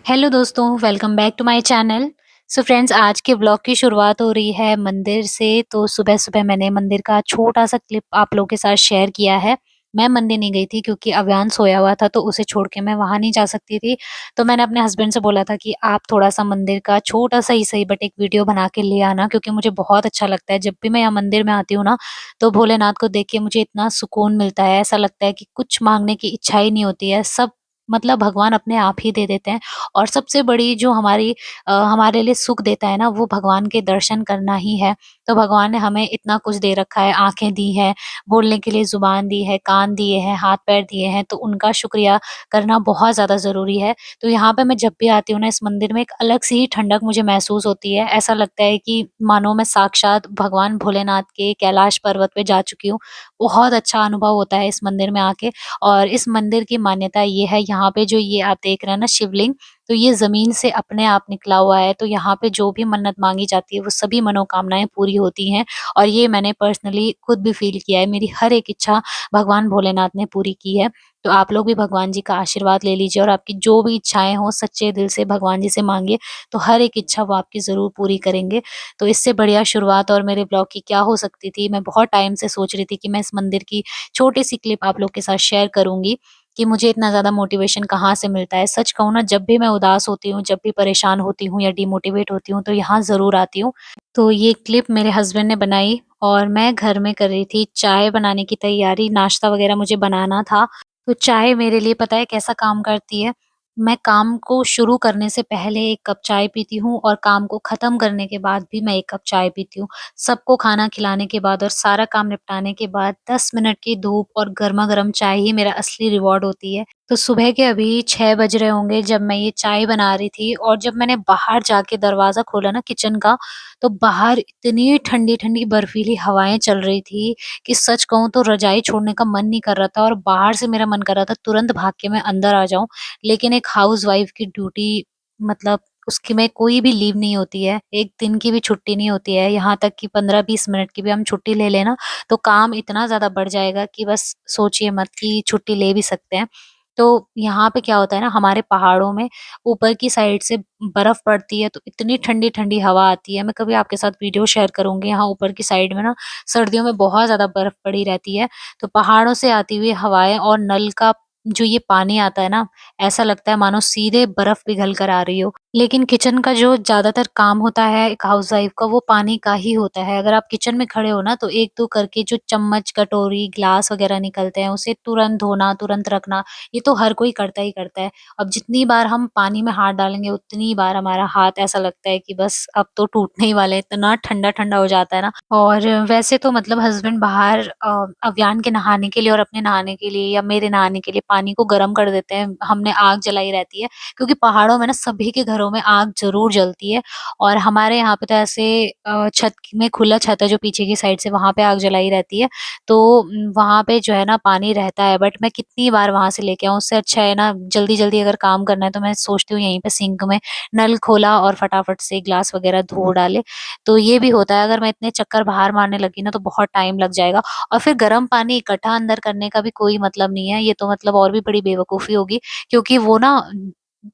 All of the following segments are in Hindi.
हेलो दोस्तों, welcome back to my channel. So friends, आज के व्लॉग की शुरुआत हो रही है मंदिर से। तो सुबह-सुबह मैंने मंदिर का छोटा-सा क्लिप आप लोगों के साथ शेयर किया है। मैं मंदिर नहीं गई थी क्योंकि अव्यांश सोया हुआ था, तो उसे छोड़ के मैं वहाँ नहीं जा सकती थी। तो मैंने अपने हस्बैंड से बोला था कि आप थोड़ा-सा मंदिर का छोटा-सा ही सही बट एक वीडियो बना के ले आना, क्योंकि मुझे बहुत अच्छा लगता है। जब भी मैं यहाँ मंदिर में आती हूँ ना, तो भोलेनाथ को देख के मुझे इतना सुकून मिलता है। ऐसा लगता है कि कुछ माँगने की इच्छा ही नहीं होती है। सब मतलब भगवान अपने आप ही दे देते हैं। और सबसे बड़ी जो हमारे लिए सुख देता है ना, वो भगवान के दर्शन करना ही है। तो भगवान ने हमें इतना कुछ दे रखा है, आँखें दी हैं, बोलने के लिए ज़ुबान दी है, कान दिए हैं, हाथ-पैर दिए हैं, तो उनका शुक्रिया करना बहुत ज़्यादा ज़रूरी है। तो यहाँ पे मैं जब भी आती हूँ ना, इस मंदिर में एक अलग सी ही ठंडक मुझे महसूस होती है। ऐसा लगता है कि मानो मैं साक्षात भगवान भोलेनाथ के कैलाश पर्वत पे जा चुकी हूँ। बहुत अच्छा अनुभव होता है इस मंदिर में आके। और इस मंदिर की मान्यता ये है, यहाँ पे जो ये आप देख रहे हैं ना शिवलिंग, तो ये ज़मीन से अपने आप निकला हुआ है। तो यहाँ पे जो भी मन्नत माँगी जाती है, वो सभी मनोकामनाएँ पूरी होती हैं। और ये मैंने पर्सनली खुद भी फ़ील किया है। मेरी हर एक इच्छा भगवान भोलेनाथ ने पूरी की है। तो आप लोग भी भगवान जी का आशीर्वाद ले लीजिए और आपकी जो भी इच्छाएँ हों, सच्चे दिल से भगवान जी से माँगिए, तो हर एक इच्छा वो आपकी ज़रूर पूरी करेंगे। तो इससे बढ़िया शुरुआत और मेरे ब्लॉग की क्या हो सकती थी। मैं बहुत टाइम से सोच रही थी कि मैं इस मंदिर की छोटी-सी क्लिप आप लोग के साथ शेयर करूँगी, कि मुझे इतना ज़्यादा मोटिवेशन कहाँ से मिलता है। सच कहूँ ना, जब भी मैं उदास होती हूँ, जब भी परेशान होती हूँ या डिमोटिवेट होती हूँ, तो यहाँ ज़रूर आती हूँ। तो ये क्लिप मेरे हस्बैंड ने बनाई और मैं घर में कर रही थी चाय बनाने की तैयारी, नाश्ता वग़ैरह मुझे बनाना था। तो चाय मेरे लिए पता है कैसा काम करती है? मैं काम को शुरू करने से पहले 1 कप चाय पीती हूँ और काम को ख़त्म करने के बाद भी मैं 1 कप चाय पीती हूँ। सबको खाना खिलाने के बाद और सारा काम निपटाने के बाद 10 मिनट की धूप और गरमा-गरम चाय ही मेरा असली रिवॉर्ड होती है। तो सुबह के अभी 6 बज रहे होंगे जब मैं ये चाय बना रही थी, और जब मैंने बाहर जाके दरवाज़ा खोला ना किचन का, तो बाहर इतनी ठंडी-ठंडी बर्फीली हवाएँ चल रही थी कि सच कहूँ तो रज़ाई छोड़ने का मन नहीं कर रहा था और बाहर से मेरा मन कर रहा था तुरंत भाग के मैं अंदर आ जाऊँ। लेकिन एक हाउसवाइफ़ की ड्यूटी, मतलब उसकी में कोई भी लीव नहीं होती है, 1 दिन की भी छुट्टी नहीं होती है, यहाँ तक कि 15-20 मिनट की भी हम छुट्टी ले लें ना, तो काम इतना ज़्यादा बढ़ जाएगा कि बस सोचिए मत कि छुट्टी ले भी सकते हैं। तो यहाँ पे क्या होता है ना, हमारे पहाड़ों में ऊपर की साइड से बर्फ पड़ती है, तो इतनी ठंडी-ठंडी हवा आती है। मैं कभी आपके साथ वीडियो शेयर करूँगी, यहाँ ऊपर की साइड में ना सर्दियों में बहुत ज़्यादा बर्फ पड़ी रहती है। तो पहाड़ों से आती हुई हवाएँ और नल का जो ये पानी आता है ना, ऐसा लगता है मानो सीधे बर्फ पिघल कर आ रही हो। लेकिन किचन का जो ज़्यादातर काम होता है एक हाउसवाइफ़ का, वो पानी का ही होता है। अगर आप किचन में खड़े हो ना, तो 1-2 करके जो चम्मच, कटोरी, ग्लास वग़ैरह निकलते हैं, उसे तुरंत धोना, तुरंत रखना, ये तो हर कोई करता ही करता है। अब जितनी बार हम पानी में हाथ डालेंगे, उतनी बार हमारा हाथ ऐसा लगता है कि बस अब तो टूटने ही वाला है, इतना ठंडा-ठंडा हो जाता है ना। और वैसे तो मतलब हस्बैंड बाहर अव्यान के नहाने के लिए और अपने नहाने के लिए या मेरे नहाने के लिए पानी को गर्म कर देते हैं। हमने आग जलाई रहती है, क्योंकि पहाड़ों में ना सभी के घरों में आग ज़रूर जलती है। और हमारे यहाँ पे तो ऐसे छत में खुला छत है जो पीछे की साइड से, वहाँ पे आग जलाई रहती है। तो वहाँ पे जो है ना पानी रहता है, बट मैं कितनी बार वहाँ से लेके आऊँ, उससे अच्छा है ना जल्दी-जल्दी अगर काम करना है तो मैं सोचती हूँ यहीं पे सिंक में नल खोला और फटाफट से ग्लास वगैरह धो डाले। तो ये भी होता है, अगर मैं इतने चक्कर बाहर मारने लगी ना तो बहुत टाइम लग जाएगा। और फिर गर्म पानी इकट्ठा अंदर करने का भी कोई मतलब नहीं है, ये तो मतलब और भी बड़ी बेवकूफ़ी होगी, क्योंकि वो ना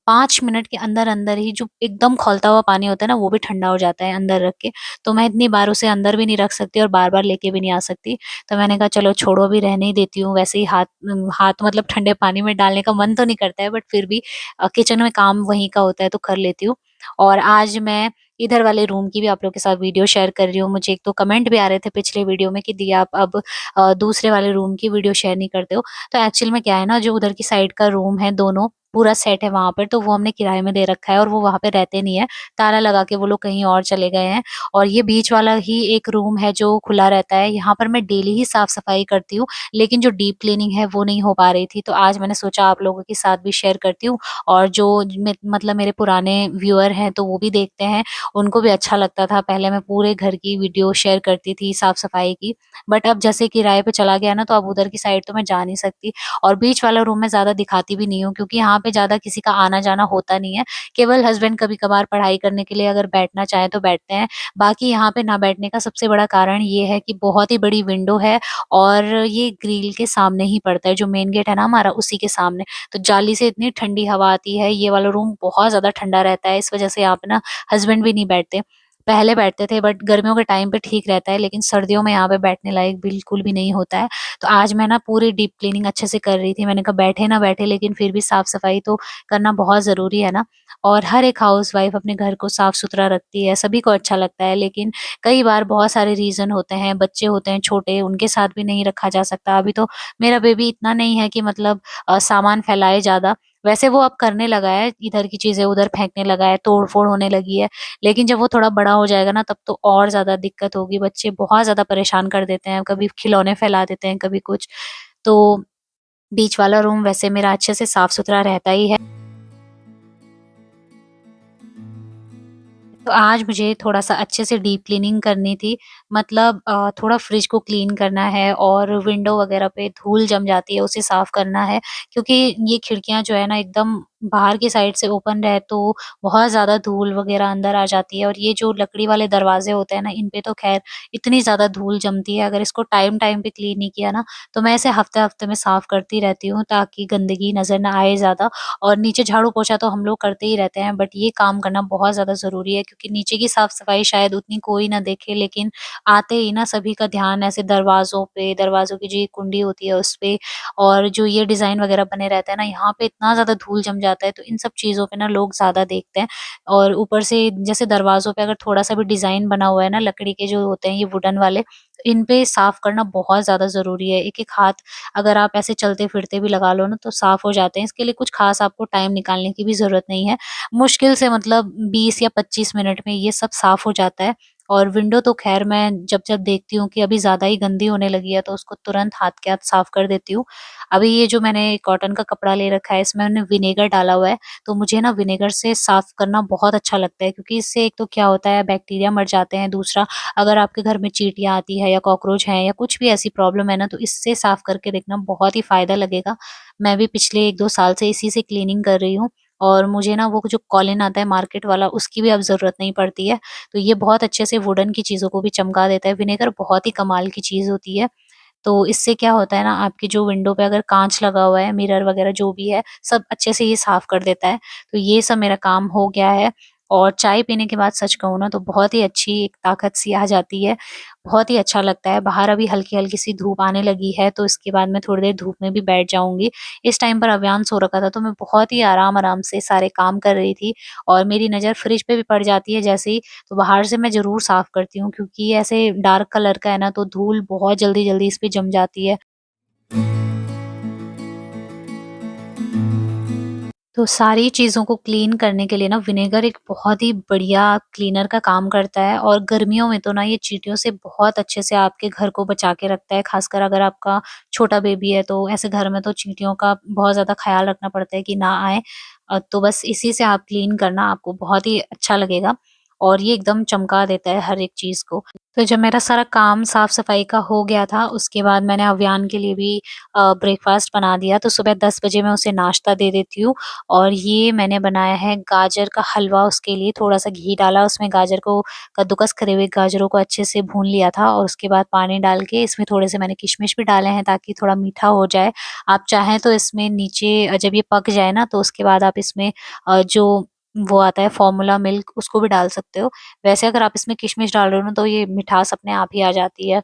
5 मिनट के अंदर-अंदर ही जो एकदम खौलता हुआ पानी होता है ना, वो भी ठंडा हो जाता है अंदर रख के। तो मैं इतनी बार उसे अंदर भी नहीं रख सकती और बार-बार लेके भी नहीं आ सकती। तो मैंने कहा चलो छोड़ो, अभी रहने ही देती हूँ। वैसे ही हाथ मतलब ठंडे पानी में डालने का मन तो नहीं करता है, बट फिर भी किचन में काम वहीं का होता है तो कर लेती हूँ। और आज मैं इधर वाले रूम की भी आप लोग के साथ वीडियो शेयर कर रही हूँ। मुझे एक तो कमेंट भी आ रहे थे पिछले वीडियो में कि दी आप अब दूसरे वाले रूम की वीडियो शेयर नहीं करते हो। तो एक्चुअल में क्या है ना, जो उधर की साइड का रूम है, दोनों पूरा सेट है वहाँ पर, तो वो हमने किराए में दे रखा है और वो वहाँ पे रहते नहीं है। ताला लगा के वो लोग कहीं और चले गए हैं। और ये बीच वाला ही एक रूम है जो खुला रहता है। यहाँ पर मैं डेली ही साफ-सफाई करती हूँ, लेकिन जो डीप क्लीनिंग है वो नहीं हो पा रही थी। तो आज मैंने सोचा आप लोगों के साथ भी शेयर करती हूँ, और जो मतलब मेरे पुराने व्यूअर हैं तो वो भी देखते हैं, उनको भी अच्छा लगता था। पहले मैं पूरे घर की वीडियो शेयर करती थी साफ-सफाई की, बट अब जैसे किराए पे चला गया ना, तो अब उधर की साइड तो मैं जा नहीं सकती। और बीच वाला रूम मैं ज़्यादा दिखाती भी नहीं हूँ, क्योंकि यहाँ यहाँ पे ज़्यादा किसी का आना-जाना होता नहीं है। केवल हस्बैंड कभी-कभार पढ़ाई करने के लिए अगर बैठना चाहें तो बैठते हैं। बाकी यहाँ पे ना बैठने का सबसे बड़ा कारण ये है कि बहुत ही बड़ी विंडो है और ये ग्रिल के सामने ही पड़ता है, जो मेन गेट है ना हमारा उसी के सामने। तो जाली से इतनी ठंडी हवा आती है, ये वाला रूम बहुत ज़्यादा ठंडा रहता है, इस वज़ह से यहाँ पे ना हस्बैंड भी नहीं बैठते। पहले बैठते थे बट गर्मियों के टाइम पे ठीक रहता है, लेकिन सर्दियों में यहाँ पे बैठने लायक बिल्कुल भी नहीं होता है। तो आज मैं ना पूरी डीप क्लीनिंग अच्छे से कर रही थी। मैंने कहा बैठे ना बैठे लेकिन फिर भी साफ-सफाई तो करना बहुत ज़रूरी है ना। और हर एक हाउसवाइफ़ अपने घर को साफ-सुथरा रखती है, सभी को अच्छा लगता है, लेकिन कई बार बहुत सारे रीज़न होते हैं, बच्चे होते हैं छोटे, उनके साथ भी नहीं रखा जा सकता। अभी तो मेरा बेबी इतना नहीं है कि मतलब सामान फैलाए ज़्यादा। वैसे वो अब करने लगा है, इधर की चीज़ें उधर फेंकने लगा है, तोड़-फोड़ होने लगी है। लेकिन जब वो थोड़ा बड़ा हो जाएगा ना तब तो और ज़्यादा दिक्कत होगी। बच्चे बहुत ज़्यादा परेशान कर देते हैं, कभी खिलौने फैला देते हैं, कभी कुछ। तो बीच वाला रूम वैसे मेरा अच्छे से साफ-सुथरा रहता ही है। तो आज मुझे थोड़ा-सा अच्छे से डीप क्लीनिंग करनी थी। मतलब थोड़ा फ्रिज को क्लीन करना है और विंडो वगैरह पे धूल जम जाती है, उसे साफ करना है। क्योंकि ये खिड़कियाँ जो है ना एकदम बाहर की साइड से ओपन रहे तो बहुत ज़्यादा धूल वगैरह अंदर आ जाती है और ये जो लकड़ी वाले दरवाज़े होते हैं ना, इन पे तो ख़ैर इतनी ज़्यादा धूल जमती है, अगर इसको टाइम-टाइम पे क्लीन नहीं किया ना, तो मैं इसे हफ़्ते-हफ़्ते में साफ करती रहती हूँ ताकि गंदगी नज़र ना आए ज़्यादा। और नीचे झाड़ू-पोछा तो हम लोग करते ही रहते हैं, बट ये काम करना बहुत ज़्यादा ज़रूरी है क्योंकि नीचे की साफ-सफाई शायद उतनी कोई ना देखे, लेकिन आते ही ना सभी का ध्यान ऐसे दरवाज़ों पे, दरवाज़ों की जो ये कुंडी होती है उस पे और जो ये डिज़ाइन वगैरह बने रहते हैं ना, यहाँ पे इतना ज़्यादा धूल जम जाता है, तो इन सब चीज़ों पे ना लोग ज़्यादा देखते हैं। और ऊपर से जैसे दरवाज़ों पे अगर थोड़ा-सा भी डिज़ाइन बना हुआ है ना, लकड़ी के जो होते हैं ये वुडन वाले, इन पे साफ करना बहुत ज़्यादा ज़रूरी है। एक-एक हाथ अगर आप ऐसे चलते-फिरते भी लगा लो ना तो साफ हो जाते हैं। इसके लिए कुछ ख़ास आपको टाइम निकालने की भी ज़रूरत नहीं है। मुश्किल से मतलब 20 या 25 मिनट में ये सब साफ हो जाता है। और विंडो तो ख़ैर मैं जब-जब देखती हूँ कि अभी ज़्यादा ही गंदी होने लगी है तो उसको तुरंत हाथ के हाथ साफ कर देती हूँ। अभी ये जो मैंने कॉटन का कपड़ा ले रखा है इसमें मैंने विनेगर डाला हुआ है, तो मुझे ना विनेगर से साफ करना बहुत अच्छा लगता है क्योंकि इससे एक तो क्या होता है बैक्टीरिया मर जाते हैं, दूसरा अगर आपके घर में चींटियाँ आती है या कॉकरोच हैं या कुछ भी ऐसी प्रॉब्लम है ना, तो इससे साफ करके देखना बहुत ही फ़ायदा लगेगा। मैं भी पिछले 1-2 साल से इसी से क्लीनिंग कर रही हूँ और मुझे ना वो जो कॉलिन आता है मार्केट वाला, उसकी भी अब ज़रूरत नहीं पड़ती है। तो ये बहुत अच्छे से वुडन की चीज़ों को भी चमका देता है। विनेगर बहुत ही कमाल की चीज़ होती है। तो इससे क्या होता है ना, आपकी जो विंडो पे अगर काँच लगा हुआ है, मिरर वगैरह जो भी है, सब अच्छे से ये साफ कर देता है। तो ये सब मेरा काम हो गया है और चाय पीने के बाद सच कहूँ ना तो बहुत ही अच्छी एक ताकत सी आ जाती है। बहुत ही अच्छा लगता है। बाहर अभी हल्की-हल्की सी धूप आने लगी है, तो इसके बाद मैं थोड़ी देर धूप में भी बैठ जाऊँगी। इस टाइम पर अभियान सो रखा था, तो मैं बहुत ही आराम-आराम से सारे काम कर रही थी और मेरी नज़र फ्रिज पे भी पड़ जाती है जैसे ही, तो बाहर से मैं ज़रूर साफ करती हूँ क्योंकि ये ऐसे डार्क कलर का है ना, तो धूल बहुत जल्दी-जल्दी इस पे जम जाती है। तो सारी चीज़ों को क्लीन करने के लिए ना विनेगर एक बहुत ही बढ़िया क्लीनर का काम करता है और गर्मियों में तो ना ये चींटियों से बहुत अच्छे से आपके घर को बचा के रखता है। ख़ासकर अगर आपका छोटा बेबी है तो ऐसे घर में तो चींटियों का बहुत ज़्यादा ख़्याल रखना पड़ता है कि ना आए। तो बस इसी से आप क्लीन करना आपको बहुत ही अच्छा लगेगा और ये एकदम चमका देता है हर एक चीज़ को। तो जब मेरा सारा काम साफ-सफाई का हो गया था उसके बाद मैंने अव्यान के लिए भी ब्रेकफ़ास्ट बना दिया। तो सुबह 10 बजे मैं उसे नाश्ता दे देती हूँ और ये मैंने बनाया है गाजर का हलवा उसके लिए, थोड़ा-सा घी डाला उसमें गाजर को कद्दूकस करे हुए गाजरों को अच्छे से भून लिया था और उसके बाद पानी डाल के इसमें थोड़े से मैंने किशमिश भी डाले हैं ताकि थोड़ा मीठा हो जाए। आप चाहें तो इसमें नीचे जब ये पक जाए ना तो उसके बाद आप इसमें जो वो आता है फ़ॉर्मूला मिल्क उसको भी डाल सकते हो। वैसे अगर आप इसमें किशमिश डाल रहे हो ना तो ये मिठास अपने आप ही आ जाती है।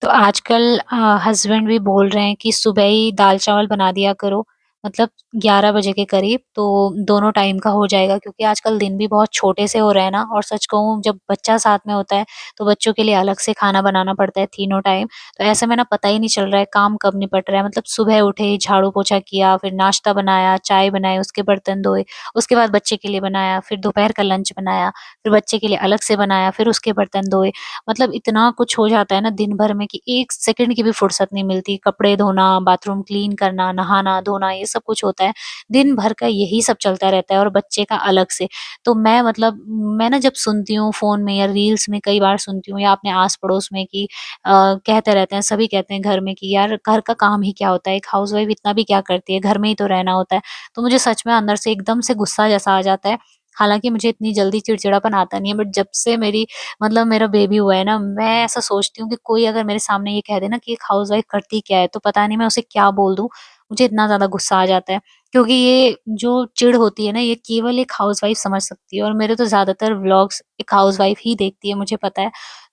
तो आजकल हस्बैंड भी बोल रहे हैं कि सुबह ही दाल-चावल बना दिया करो, मतलब 11 बजे के करीब, तो दोनों टाइम का हो जाएगा क्योंकि आजकल दिन भी बहुत छोटे से हो रहे हैं ना और सच कहूँ जब बच्चा साथ में होता है, तो बच्चों के लिए अलग से खाना बनाना पड़ता है तीनों टाइम। तो ऐसे में ना पता ही नहीं चल रहा है काम कब निपट रहा है, मतलब सुबह उठे, झाड़ू-पोछा किया, फिर नाश्ता बनाया, चाय बनाई, उसके बर्तन धोए, उसके बाद बच्चे के लिए बनाया, फिर दोपहर का लंच बनाया, फिर बच्चे के लिए अलग से बनाया, फिर उसके बर्तन धोए। मतलब इतना कुछ हो जाता है ना दिन भर में कि 1 सेकंड की भी फुर्सत नहीं मिलती। कपड़े धोना, बाथरूम क्लीन करना, नहाना-धोना ये सब कुछ होता है। दिन भर का यही सब चलता रहता है और बच्चे का अलग से। तो मैं मतलब मैं ना जब सुनती हूँ फ़ोन में या रील्स में कई बार सुनती हूँ या अपने आस-पड़ोस में कि कहते रहते हैं, सभी कहते हैं घर में कि यार घर का काम ही क्या होता है, एक हाउसवाइफ़ इतना भी क्या करती है, घर में ही तो रहना होता है। तो मुझे सच में अंदर से एकदम से गुस्सा जैसा आ जाता है। हालाँकि मुझे इतनी जल्दी चिड़चिड़ापन आता नहीं है, बट जब से मेरा बेबी हुआ है ना, मैं ऐसा सोचती हूँ कि कोई अगर मेरे सामने ये कह दे ना कि एक हाउसवाइफ़ करती क्या है, तो पता नहीं मैं उसे क्या बोल दूँ। मुझे इतना ज़्यादा गुस्सा आ जाता है, क्योंकि ये जो चिढ़ होती है ना, ये केवल एक हाउसवाइफ़ समझ सकती है और मेरे तो ज़्यादातर व्लॉग्स एक हाउसवाइफ़ ही देखती है, मुझे पता है।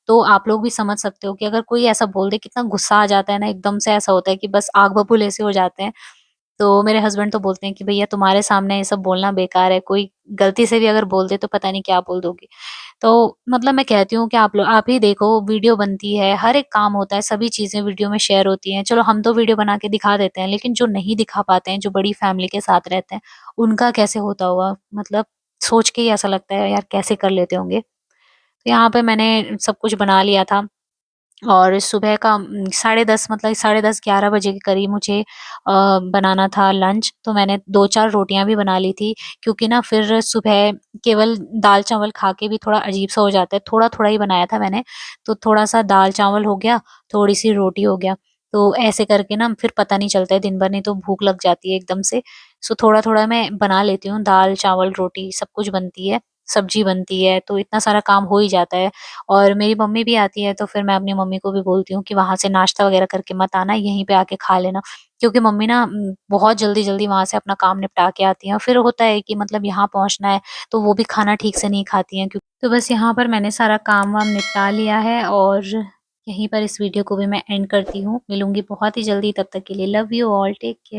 तो आप लोग भी समझ सकते हो कि अगर कोई ऐसा बोल दे, कितना गुस्सा आ जाता है ना, एकदम से ऐसा होता है कि बस आग बबूले से हो जाते हैं। तो मेरे हस्बैंड तो बोलते हैं कि भैया तुम्हारे सामने ये सब बोलना बेकार है, कोई गलती से भी अगर बोल दे तो पता नहीं क्या बोल दोगी। तो मतलब मैं कहती हूँ कि आप ही देखो, वीडियो बनती है, हर एक काम होता है, सभी चीज़ें वीडियो में शेयर होती हैं। चलो हम तो वीडियो बना के दिखा देते हैं, लेकिन जो नहीं दिखा पाते हैं, जो बड़ी फैमिली के साथ रहते हैं, उनका कैसे होता होगा? मतलब सोच के ही ऐसा लगता है यार कैसे कर लेते होंगे? तो यहाँ पे मैंने सब कुछ बना लिया था। और सुबह का 10:30 मतलब 10:30 11 बजे के करीब मुझे बनाना था लंच, तो मैंने 2-4 रोटियाँ भी बना ली थी, क्योंकि ना फिर सुबह केवल दाल-चावल खा के भी थोड़ा अजीब-सा हो जाता है। थोड़ा-थोड़ा ही बनाया था मैंने, तो थोड़ा-सा दाल-चावल हो गया, थोड़ी-सी रोटी हो गया। तो ऐसे करके ना फिर पता नहीं चलता है दिन भर, नहीं तो भूख लग जाती है एकदम से। सो थोड़ा-थोड़ा मैं बना लेती हूँ, दाल, चावल, रोटी सब कुछ बनती है, सब्ज़ी बनती है, तो इतना सारा काम हो ही जाता है। और मेरी मम्मी भी आती है, तो फिर मैं अपनी मम्मी को भी बोलती हूँ कि वहाँ से नाश्ता वग़ैरह करके मत आना, यहीं पे आके खा लेना। क्योंकि मम्मी ना बहुत जल्दी-जल्दी वहाँ से अपना काम निपटा के आती हैं और फिर होता है कि मतलब यहाँ पहुँचना है, तो वो भी खाना ठीक से नहीं खाती हैं, तो बस यहाँ पर मैंने सारा काम-वाम निपटा लिया है और यहीं पर इस वीडियो को भी मैं एंड करती हूँ। मिलूँगी बहुत ही जल्दी, तब तक के लिए love you all, take care.